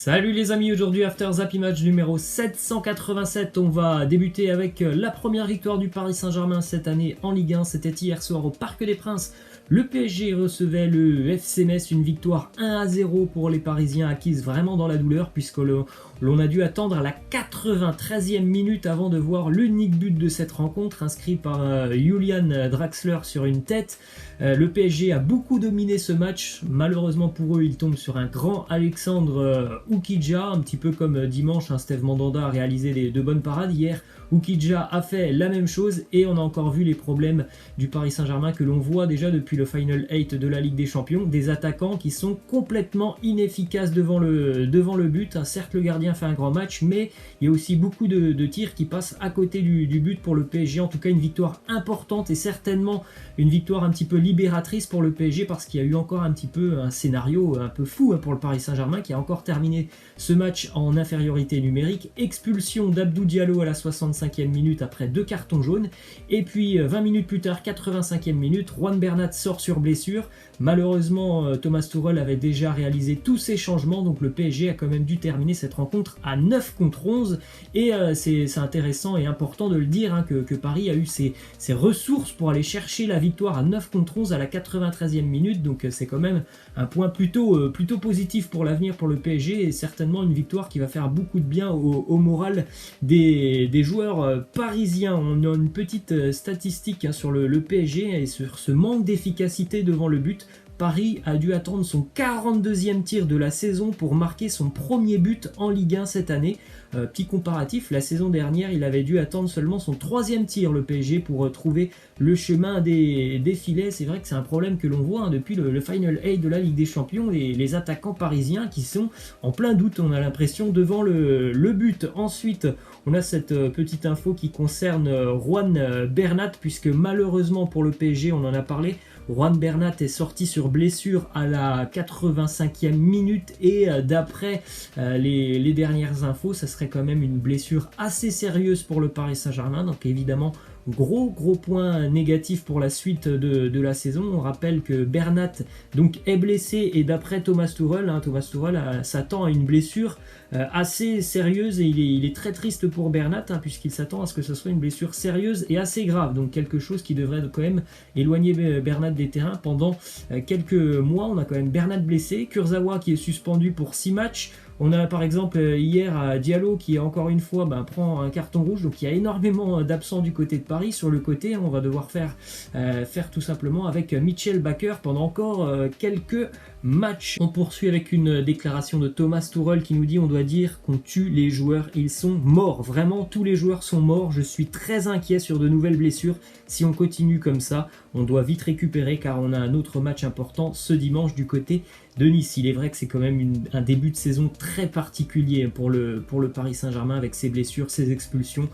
Salut les amis, aujourd'hui After Zappy Match numéro 787, on va débuter avec la première victoire du Paris Saint-Germain cette année en Ligue 1, c'était hier soir au Parc des Princes. Le PSG recevait le FC Metz, une victoire 1-0 pour les Parisiens acquise vraiment dans la douleur puisque l'on a dû attendre la 93e minute avant de voir l'unique but de cette rencontre inscrit par Julian Draxler sur une tête. Le PSG a beaucoup dominé ce match, malheureusement pour eux ils tombent sur un grand Alexandre Oukidja, un petit peu comme dimanche, Steve Mandanda a réalisé de bonnes parades. Hier, Oukidja a fait la même chose et on a encore vu les problèmes du Paris Saint-Germain que l'on voit déjà depuis le Final 8 de la Ligue des Champions. Des attaquants qui sont complètement inefficaces devant le but. Certes, le gardien fait un grand match, mais il y a aussi beaucoup de tirs qui passent à côté du but pour le PSG. En tout cas, une victoire importante et certainement une victoire un petit peu libératrice pour le PSG parce qu'il y a eu encore un petit peu un scénario un peu fou pour le Paris Saint-Germain qui a encore terminé ce match en infériorité numérique. Expulsion d'Abdou Diallo à la 65e minute après 2 cartons jaunes. Et puis 20 minutes plus tard, 85e minute, Juan Bernat sort sur blessure. Malheureusement, Thomas Tuchel avait déjà réalisé tous ces changements, donc le PSG a quand même dû terminer cette rencontre à 9 contre 11. Et c'est intéressant et important de le dire que Paris a eu ses ressources pour aller chercher la victoire à 9 contre 11 à la 93e minute. Donc c'est quand même un point plutôt positif pour l'avenir pour le PSG et certainement une victoire qui va faire beaucoup de bien au moral des joueurs parisiens. On a une petite statistique sur le PSG et sur ce manque d'efficacité devant le but. Paris a dû attendre son 42e tir de la saison pour marquer son premier but en Ligue 1 cette année. Petit comparatif, la saison dernière, il avait dû attendre seulement son 3e tir, le PSG, pour trouver le chemin des filets. C'est vrai que c'est un problème que l'on voit depuis le Final 8 de la Ligue des Champions, les attaquants parisiens qui sont en plein doute, on a l'impression, devant le but. Ensuite, on a cette petite info qui concerne Juan Bernat, puisque malheureusement pour le PSG, on en a parlé, Juan Bernat est sorti sur blessure à la 85e minute et d'après les dernières infos, ça serait quand même une blessure assez sérieuse pour le Paris Saint-Germain. Donc évidemment, gros point négatif pour la suite de la saison. On rappelle que Bernat donc est blessé et d'après Thomas Tuchel, Thomas Tuchel s'attend à une blessure assez sérieuse et il est très triste pour Bernat puisqu'il s'attend à ce que ce soit une blessure sérieuse et assez grave. Donc quelque chose qui devrait quand même éloigner Bernat des terrains pendant quelques mois. On a quand même Bernat blessé, Kurzawa qui est suspendu pour 6 matchs. On a par exemple hier Diallo qui encore une fois prend un carton rouge, donc il y a énormément d'absents du côté de Paris. Sur le côté, on va devoir faire tout simplement avec Mitchell Baker pendant encore quelques matchs. On poursuit avec une déclaration de Thomas Tuchel qui nous dit: on doit dire qu'on tue les joueurs, ils sont morts. Vraiment, tous les joueurs sont morts. Je suis très inquiet sur de nouvelles blessures. Si on continue comme ça, on doit vite récupérer car on a un autre match important ce dimanche du côté de Nice. Il est vrai que c'est quand même un début de saison très particulier pour le Paris Saint-Germain avec ses blessures, ses expulsions,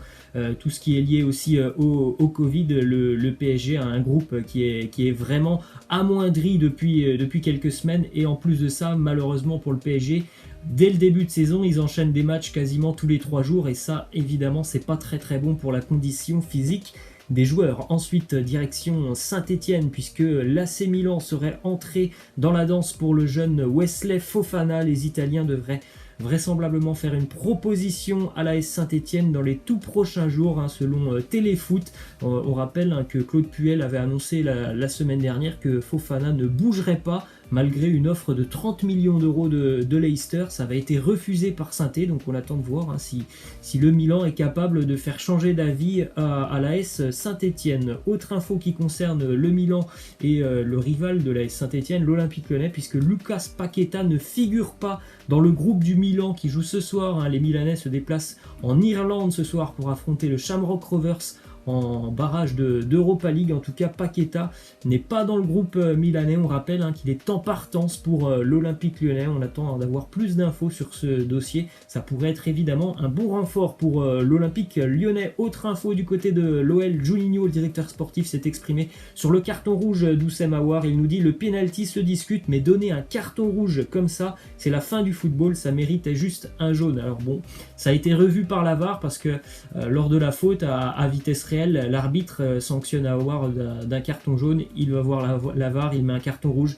tout ce qui est lié aussi au Covid. Le PSG a un groupe qui est vraiment amoindri depuis quelques semaines et en plus de ça, malheureusement pour le PSG, dès le début de saison, ils enchaînent des matchs quasiment tous les 3 jours et ça, évidemment, c'est pas très bon pour la condition physique des joueurs. Ensuite, direction Saint-Etienne, puisque l'AC Milan serait entré dans la danse pour le jeune Wesley Fofana. Les Italiens devraient vraisemblablement faire une proposition à l'AS Saint-Etienne dans les tout prochains jours, selon Téléfoot. On rappelle que Claude Puel avait annoncé la semaine dernière que Fofana ne bougerait pas malgré une offre de 30 millions d'euros de Leicester. Ça avait été refusé par Saint-Etienne, donc on attend de voir si le Milan est capable de faire changer d'avis à l'AS Saint-Etienne. Autre info qui concerne le Milan et le rival de l'AS Saint-Etienne, l'Olympique Lyonnais, puisque Lucas Paqueta ne figure pas dans le groupe du Milan qui joue ce soir. Les Milanais se déplacent en Irlande ce soir pour affronter le Shamrock Rovers en barrage d'Europa League. En tout cas, Paqueta n'est pas dans le groupe milanais. On rappelle qu'il est en partance pour l'Olympique Lyonnais. On attend d'avoir plus d'infos sur ce dossier. Ça pourrait être évidemment un bon renfort pour l'Olympique Lyonnais. Autre info du côté de l'OL, Juninho, le directeur sportif, s'est exprimé sur le carton rouge d'Oussem Aouar. Il nous dit: le penalty se discute, mais donner un carton rouge comme ça, c'est la fin du football. Ça méritait juste un jaune. Alors bon, ça a été revu par la VAR parce que lors de la faute à vitesse réelle, l'arbitre sanctionne Aouar d'un carton jaune. Il va voir la VAR, il met un carton rouge.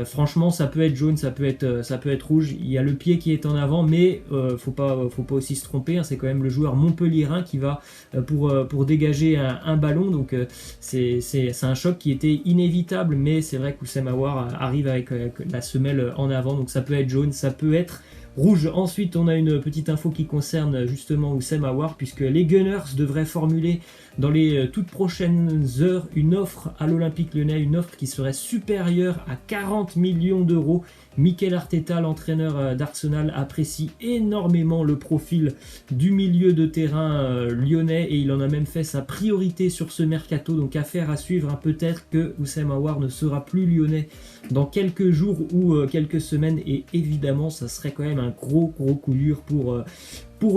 Franchement, ça peut être jaune, ça peut être rouge. Il y a le pied qui est en avant, mais faut pas aussi se tromper. Hein, c'est quand même le joueur montpelliérain qui va pour dégager un ballon. Donc c'est un choc qui était inévitable, mais c'est vrai qu'Oussem Aouar arrive avec la semelle en avant. Donc ça peut être jaune, ça peut être rouge. Ensuite, on a une petite info qui concerne justement Oussem Aouar, puisque les Gunners devraient formuler dans les toutes prochaines heures une offre à l'Olympique Lyonnais, une offre qui serait supérieure à 40 millions d'euros. Mikel Arteta, l'entraîneur d'Arsenal, apprécie énormément le profil du milieu de terrain lyonnais et il en a même fait sa priorité sur ce mercato. Donc affaire à suivre, hein. Peut-être que Oussem Aouar ne sera plus lyonnais dans quelques jours ou quelques semaines et évidemment ça serait quand même un gros coup dur pour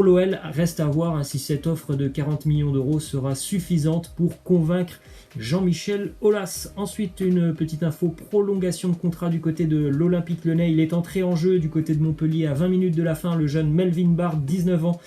l'OL. Reste à voir hein, si cette offre de 40 millions d'euros sera suffisante pour convaincre Jean-Michel Aulas. Ensuite, une petite info, prolongation de contrat du côté de l'Olympique Lyonnais. Il est entré en jeu du côté de Montpellier à 20 minutes de la fin, le jeune Melvin Bard, 19 ans,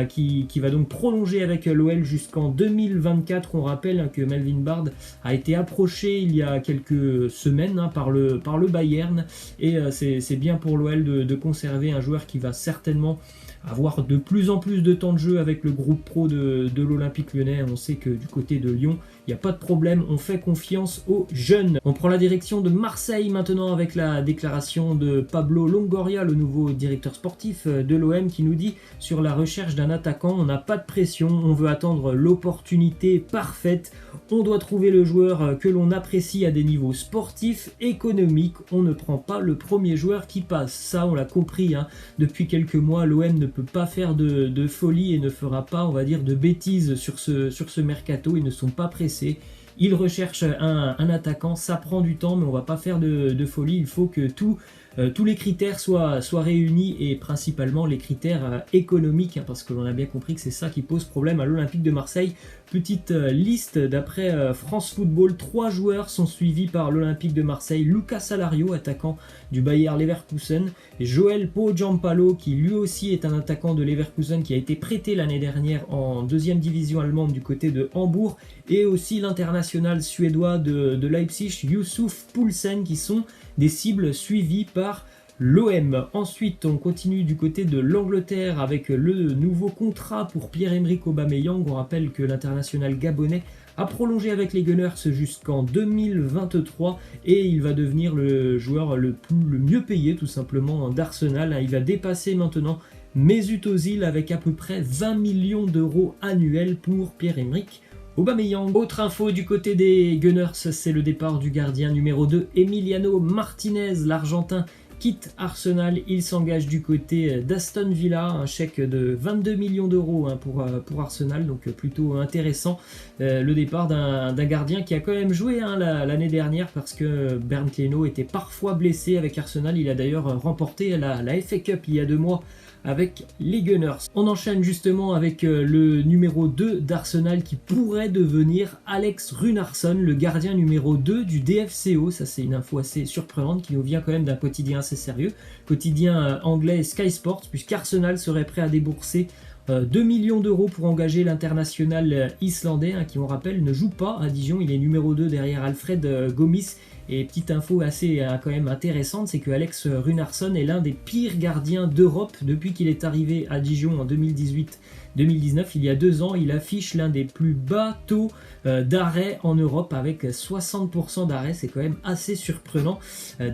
qui va donc prolonger avec l'OL jusqu'en 2024. On rappelle hein, que Melvin Bard a été approché il y a quelques semaines hein, par le Bayern et c'est bien pour l'OL de conserver un joueur qui va certainement avoir de plus en plus de temps de jeu avec le groupe pro de l'Olympique Lyonnais. On sait que du côté de Lyon, il n'y a pas de problème, on fait confiance aux jeunes. On prend la direction de Marseille maintenant avec la déclaration de Pablo Longoria, le nouveau directeur sportif de l'OM, qui nous dit sur la recherche d'un attaquant, on n'a pas de pression, on veut attendre l'opportunité parfaite, on doit trouver le joueur que l'on apprécie à des niveaux sportifs, économiques, on ne prend pas le premier joueur qui passe. Ça, on l'a compris, hein. Depuis quelques mois, l'OM ne peut pas faire de folie et ne fera pas, on va dire, de bêtises sur ce mercato. Ils ne sont pas pressés. Ils recherchent un attaquant. Ça prend du temps, mais on va pas faire de folie. Il faut que tous les critères soient réunis et principalement les critères économiques, hein, parce que l'on a bien compris que c'est ça qui pose problème à l'Olympique de Marseille. Petite liste d'après France Football, 3 joueurs sont suivis par l'Olympique de Marseille. Lucas Alario, attaquant du Bayer Leverkusen, Joël Pau Giampaolo, qui lui aussi est un attaquant de Leverkusen qui a été prêté l'année dernière en 2e division allemande du côté de Hambourg, et aussi l'international suédois de Leipzig, Youssouf Poulsen, qui sont des cibles suivies par l'OM. Ensuite, on continue du côté de l'Angleterre avec le nouveau contrat pour Pierre-Emerick Aubameyang. On rappelle que l'international gabonais a prolongé avec les Gunners jusqu'en 2023 et il va devenir le joueur le mieux payé tout simplement d'Arsenal. Il va dépasser maintenant Mesut Ozil avec à peu près 20 millions d'euros annuels pour Pierre-Emerick Aubameyang. Autre info du côté des Gunners, c'est le départ du gardien numéro 2, Emiliano Martinez, l'Argentin quitte Arsenal, il s'engage du côté d'Aston Villa, un chèque de 22 millions d'euros hein, pour Arsenal, donc plutôt intéressant. Le départ d'un gardien qui a quand même joué hein, l'année dernière parce que Bernd Leno était parfois blessé avec Arsenal. Il a d'ailleurs remporté la FA Cup il y a 2 mois avec les Gunners. On enchaîne justement avec le numéro 2 d'Arsenal qui pourrait devenir Alex Runarsson, le gardien numéro 2 du DFCO. Ça c'est une info assez surprenante qui nous vient quand même d'un quotidien assez sérieux, quotidien anglais Sky Sports, puisqu'Arsenal serait prêt à débourser 2 millions d'euros pour engager l'international islandais, hein, qui on rappelle ne joue pas à Dijon, il est numéro 2 derrière Alfred Gomis. Et petite info assez quand même intéressante, c'est que Alex Runarsson est l'un des pires gardiens d'Europe depuis qu'il est arrivé à Dijon en 2018-2019. Il y a 2 ans, il affiche l'un des plus bas taux d'arrêt en Europe avec 60% d'arrêt. C'est quand même assez surprenant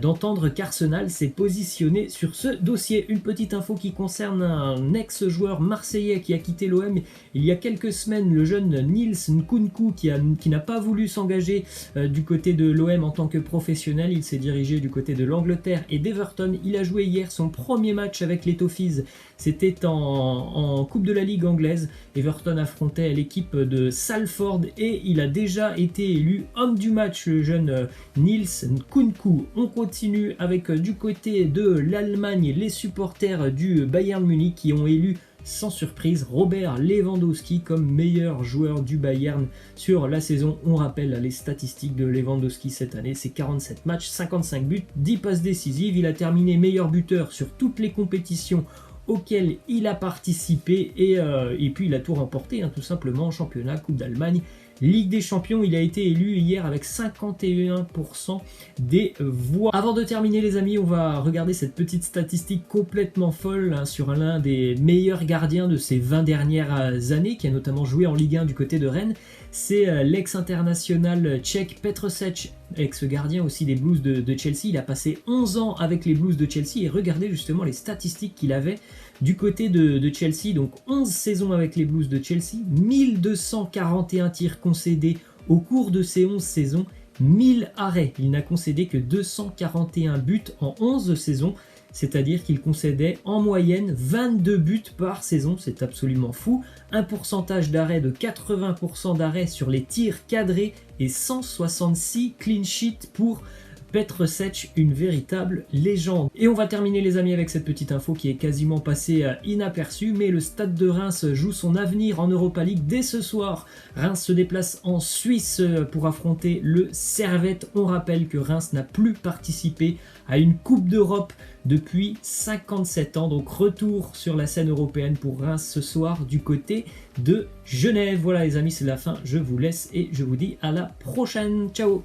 d'entendre qu'Arsenal s'est positionné sur ce dossier. Une petite info qui concerne un ex-joueur marseillais qui a quitté l'OM il y a quelques semaines, le jeune Nils Nkunku qui n'a pas voulu s'engager du côté de l'OM en tant que professionnel. Il s'est dirigé du côté de l'Angleterre et d'Everton. Il a joué hier son premier match avec les Toffees. C'était en Coupe de la Ligue anglaise. Everton affrontait l'équipe de Salford et il a déjà été élu homme du match, le jeune Nils Nkunku. On continue avec du côté de l'Allemagne les supporters du Bayern Munich qui ont élu sans surprise Robert Lewandowski comme meilleur joueur du Bayern sur la saison. On rappelle les statistiques de Lewandowski cette année, c'est 47 matchs, 55 buts, 10 passes décisives. Il a terminé meilleur buteur sur toutes les compétitions auxquelles il a participé et puis il a tout remporté, hein, tout simplement, championnat, Coupe d'Allemagne Ligue des Champions. Il a été élu hier avec 51% des voix. Avant de terminer les amis, on va regarder cette petite statistique complètement folle hein, sur l'un des meilleurs gardiens de ces 20 dernières années, qui a notamment joué en Ligue 1 du côté de Rennes. C'est l'ex-international tchèque Petr Cech, ex-gardien aussi des Blues de Chelsea. Il a passé 11 ans avec les Blues de Chelsea et regardez justement les statistiques qu'il avait du côté de Chelsea. Donc 11 saisons avec les Blues de Chelsea, 1241 tirs concédés au cours de ces 11 saisons, 1000 arrêts. Il n'a concédé que 241 buts en 11 saisons. C'est-à-dire qu'il concédait en moyenne 22 buts par saison, c'est absolument fou. Un pourcentage d'arrêt de 80% d'arrêt sur les tirs cadrés et 166 clean sheets pour Petr Cech, une véritable légende. Et on va terminer les amis avec cette petite info qui est quasiment passée inaperçue, mais le Stade de Reims joue son avenir en Europa League dès ce soir. Reims se déplace en Suisse pour affronter le Servette. On rappelle que Reims n'a plus participé à une Coupe d'Europe depuis 57 ans. Donc retour sur la scène européenne pour Reims ce soir du côté de Genève. Voilà les amis, c'est la fin. Je vous laisse et je vous dis à la prochaine. Ciao!